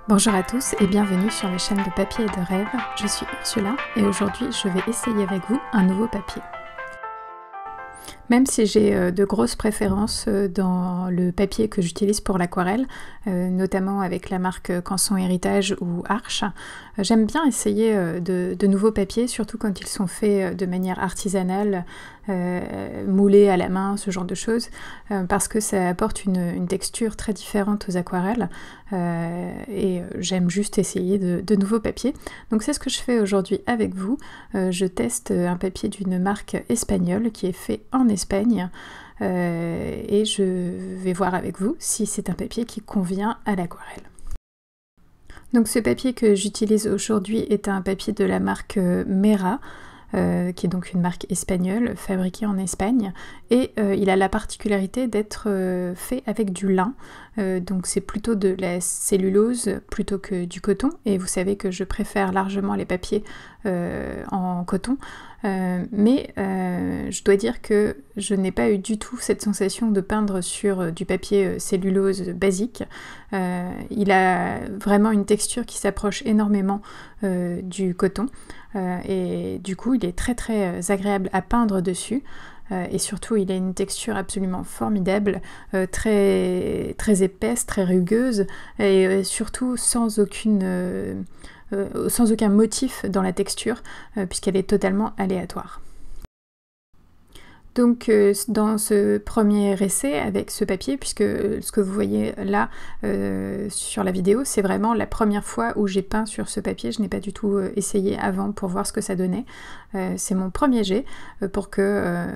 Bonjour à tous et bienvenue sur la chaîne de papier et de rêve. Je suis Ursula et aujourd'hui je vais essayer avec vous un nouveau papier. Même si j'ai de grosses préférences dans le papier que j'utilise pour l'aquarelle, notamment avec la marque Canson Héritage ou Arche, j'aime bien essayer de nouveaux papiers, surtout quand ils sont faits de manière artisanale, moulés à la main, ce genre de choses, parce que ça apporte une texture très différente aux aquarelles et j'aime juste essayer de nouveaux papiers. Donc c'est ce que je fais aujourd'hui avec vous. Je teste un papier d'une marque espagnole qui est fait en Espagne et je vais voir avec vous si c'est un papier qui convient à l'aquarelle. Donc ce papier que j'utilise aujourd'hui est un papier de la marque Mera, qui est donc une marque espagnole fabriquée en Espagne, et il a la particularité d'être fait avec du lin, donc c'est plutôt de la cellulose plutôt que du coton, et vous savez que je préfère largement les papiers en coton, mais je dois dire que je n'ai pas eu du tout cette sensation de peindre sur du papier cellulose basique. Il a vraiment une texture qui s'approche énormément du coton, et du coup il est très très agréable à peindre dessus. Et surtout il a une texture absolument formidable, très épaisse, très rugueuse, et surtout sans aucun motif dans la texture, puisqu'elle est totalement aléatoire. Donc dans ce premier essai avec ce papier, puisque ce que vous voyez là sur la vidéo, c'est vraiment la première fois où j'ai peint sur ce papier, je n'ai pas du tout essayé avant pour voir ce que ça donnait. C'est mon premier jet pour que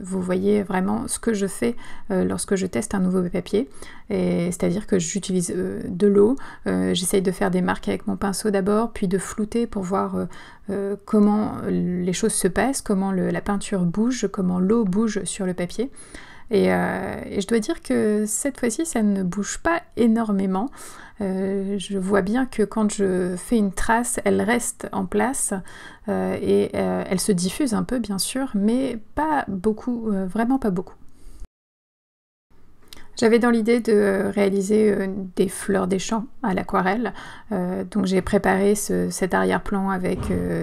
vous voyez vraiment ce que je fais lorsque je teste un nouveau papier. C'est-à-dire que j'utilise de l'eau, j'essaye de faire des marques avec mon pinceau d'abord, puis de flouter pour voir comment les choses se passent, comment la peinture bouge, comment l'eau bouge sur le papier. Et je dois dire que cette fois-ci, ça ne bouge pas énormément. Je vois bien que quand je fais une trace, elle reste en place et elle se diffuse un peu, bien sûr, mais pas beaucoup, vraiment pas beaucoup. J'avais dans l'idée de réaliser des fleurs des champs à l'aquarelle, donc j'ai préparé cet arrière-plan avec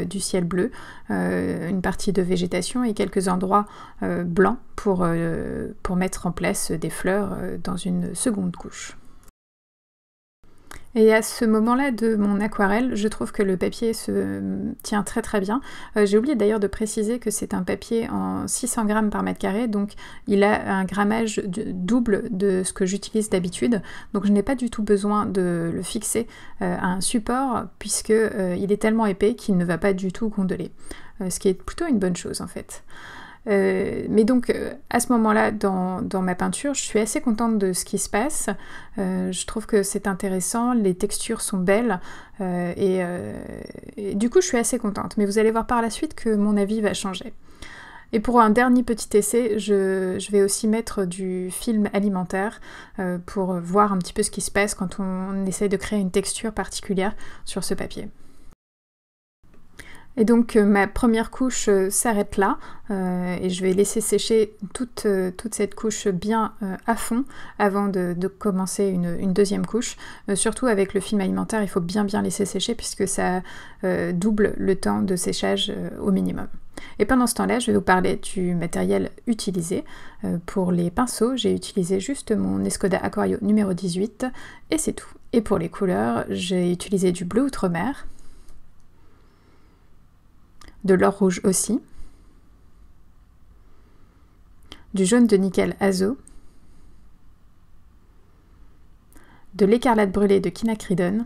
du ciel bleu, une partie de végétation et quelques endroits blancs pour mettre en place des fleurs dans une seconde couche. Et à ce moment-là de mon aquarelle, je trouve que le papier se tient très très bien. J'ai oublié d'ailleurs de préciser que c'est un papier en 600 grammes par mètre carré, donc il a un grammage double de ce que j'utilise d'habitude. Donc je n'ai pas du tout besoin de le fixer à un support, puisque il est tellement épais qu'il ne va pas du tout gondoler. Ce qui est plutôt une bonne chose en fait. Mais donc à ce moment-là dans ma peinture, je suis assez contente de ce qui se passe. Je trouve que c'est intéressant, les textures sont belles et du coup je suis assez contente. Mais vous allez voir par la suite que mon avis va changer. Et pour un dernier petit essai, je vais aussi mettre du film alimentaire pour voir un petit peu ce qui se passe quand on essaye de créer une texture particulière sur ce papier. Et donc ma première couche s'arrête là et je vais laisser sécher toute cette couche bien à fond avant de commencer une deuxième couche. Surtout avec le film alimentaire, il faut bien laisser sécher puisque ça double le temps de séchage au minimum. Et pendant ce temps-là, je vais vous parler du matériel utilisé. Pour les pinceaux, j'ai utilisé juste mon Escoda Aquario numéro 18 et c'est tout. Et pour les couleurs, j'ai utilisé du bleu outre-mer, de l'or rouge aussi, du jaune de nickel azo, de l'écarlate brûlée de quinacridone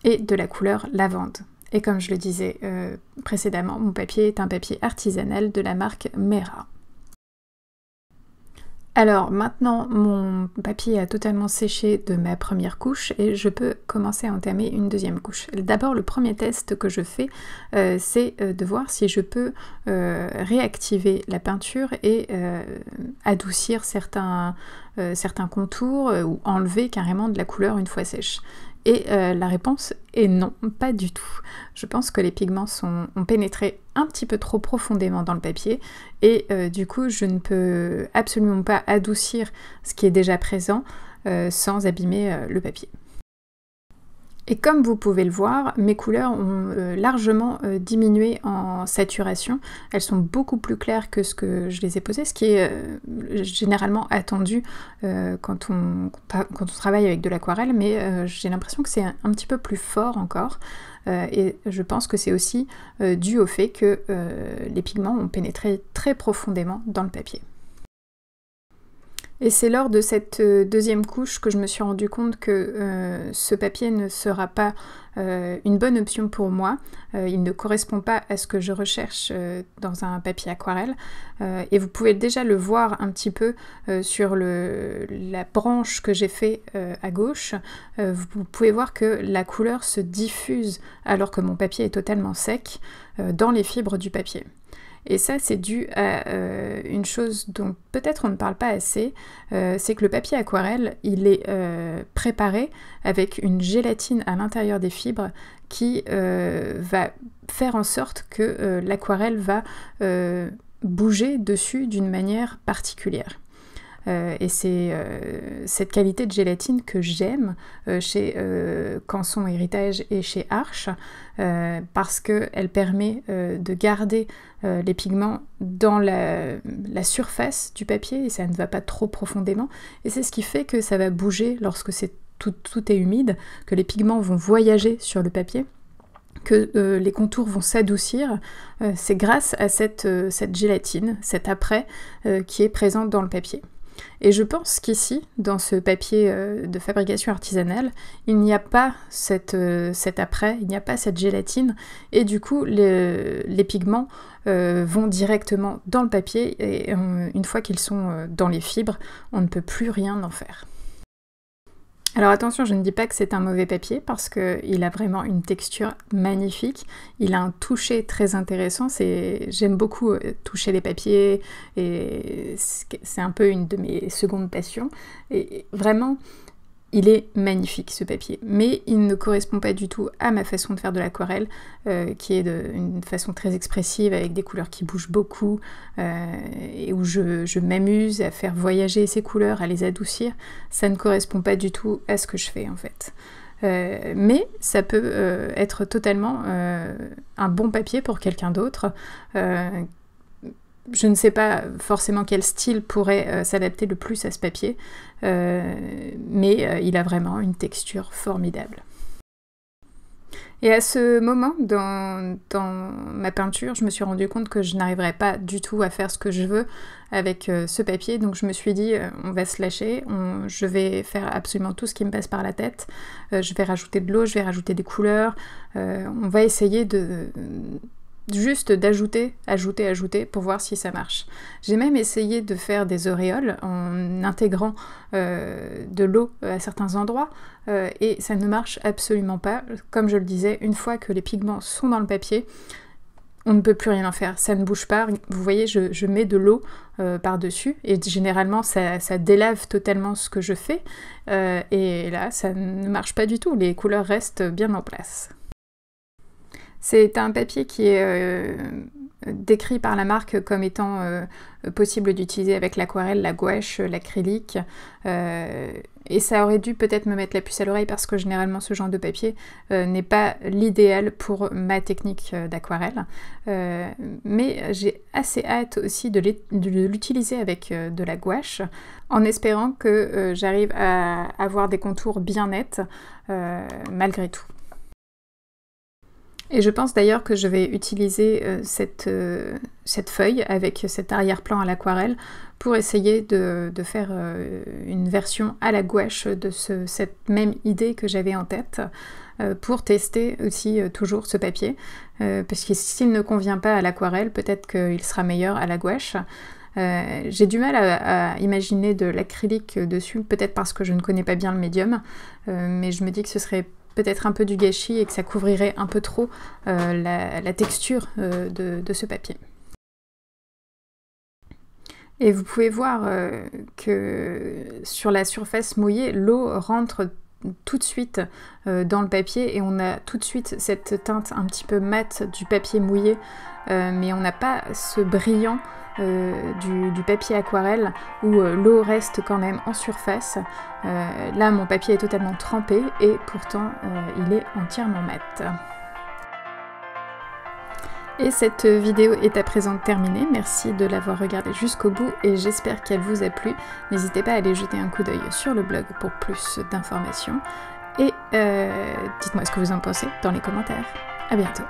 et de la couleur lavande. Et comme je le disais précédemment, mon papier est un papier artisanal de la marque Mera. Alors maintenant, mon papier a totalement séché de ma première couche et je peux commencer à entamer une deuxième couche. D'abord, le premier test que je fais, c'est de voir si je peux réactiver la peinture et adoucir certains contours ou enlever carrément de la couleur une fois sèche. Et la réponse est non, pas du tout. Je pense que les pigments ont pénétré un petit peu trop profondément dans le papier et du coup je ne peux absolument pas adoucir ce qui est déjà présent sans abîmer le papier. Et comme vous pouvez le voir, mes couleurs ont largement diminué en saturation. Elles sont beaucoup plus claires que ce que je les ai posées, ce qui est généralement attendu quand on travaille avec de l'aquarelle, mais j'ai l'impression que c'est un petit peu plus fort encore. Et je pense que c'est aussi dû au fait que les pigments ont pénétré très profondément dans le papier. Et c'est lors de cette deuxième couche que je me suis rendu compte que ce papier ne sera pas une bonne option pour moi. Il ne correspond pas à ce que je recherche dans un papier aquarelle. Et vous pouvez déjà le voir un petit peu sur la branche que j'ai fait à gauche. Vous pouvez voir que la couleur se diffuse alors que mon papier est totalement sec dans les fibres du papier. Et ça, c'est dû à une chose dont peut-être on ne parle pas assez, c'est que le papier aquarelle, il est préparé avec une gélatine à l'intérieur des fibres qui va faire en sorte que l'aquarelle va bouger dessus d'une manière particulière. Et c'est cette qualité de gélatine que j'aime chez Canson Héritage et chez Arches, parce qu'elle permet de garder les pigments dans la surface du papier et ça ne va pas trop profondément. Et c'est ce qui fait que ça va bouger lorsque tout est humide, que les pigments vont voyager sur le papier, que les contours vont s'adoucir. C'est grâce à cette gélatine, cet apprêt qui est présent dans le papier. Et je pense qu'ici, dans ce papier de fabrication artisanale, il n'y a pas cet apprêt, il n'y a pas cette gélatine, et du coup, les pigments vont directement dans le papier, et une fois qu'ils sont dans les fibres, on ne peut plus rien en faire. Alors attention, je ne dis pas que c'est un mauvais papier parce qu'il a vraiment une texture magnifique, il a un toucher très intéressant, j'aime beaucoup toucher les papiers et c'est un peu une de mes secondes passions et vraiment il est magnifique ce papier, mais il ne correspond pas du tout à ma façon de faire de l'aquarelle qui est une façon très expressive avec des couleurs qui bougent beaucoup et où je m'amuse à faire voyager ces couleurs, à les adoucir. Ça ne correspond pas du tout à ce que je fais en fait. Mais ça peut être totalement un bon papier pour quelqu'un d'autre. Je ne sais pas forcément quel style pourrait s'adapter le plus à ce papier, mais il a vraiment une texture formidable. Et à ce moment, dans ma peinture, je me suis rendu compte que je n'arriverais pas du tout à faire ce que je veux avec ce papier, donc je me suis dit, on va se lâcher, je vais faire absolument tout ce qui me passe par la tête, je vais rajouter de l'eau, je vais rajouter des couleurs, on va essayer juste d'ajouter pour voir si ça marche. J'ai même essayé de faire des auréoles en intégrant de l'eau à certains endroits et ça ne marche absolument pas. Comme je le disais, une fois que les pigments sont dans le papier, on ne peut plus rien en faire, ça ne bouge pas. Vous voyez, je mets de l'eau par-dessus et généralement ça délave totalement ce que je fais et là ça ne marche pas du tout, les couleurs restent bien en place. C'est un papier qui est décrit par la marque comme étant possible d'utiliser avec l'aquarelle, la gouache, l'acrylique. Et ça aurait dû peut-être me mettre la puce à l'oreille parce que généralement ce genre de papier n'est pas l'idéal pour ma technique d'aquarelle. Mais j'ai assez hâte aussi de l'utiliser avec de la gouache en espérant que j'arrive à avoir des contours bien nets malgré tout. Et je pense d'ailleurs que je vais utiliser cette feuille avec cet arrière-plan à l'aquarelle pour essayer de faire une version à la gouache de cette même idée que j'avais en tête pour tester aussi toujours ce papier parce que s'il ne convient pas à l'aquarelle, peut-être qu'il sera meilleur à la gouache. J'ai du mal à imaginer de l'acrylique dessus, peut-être parce que je ne connais pas bien le médium, mais je me dis que ce serait peut-être un peu du gâchis et que ça couvrirait un peu trop la texture de ce papier. Et vous pouvez voir que sur la surface mouillée, l'eau rentre tout de suite dans le papier et on a tout de suite cette teinte un petit peu mate du papier mouillé, mais on n'a pas ce brillant du papier aquarelle où l'eau reste quand même en surface. Là mon papier est totalement trempé et pourtant il est entièrement mat. Et cette vidéo est à présent terminée, merci de l'avoir regardée jusqu'au bout et j'espère qu'elle vous a plu. N'hésitez pas à aller jeter un coup d'œil sur le blog pour plus d'informations et dites-moi ce que vous en pensez dans les commentaires. À bientôt.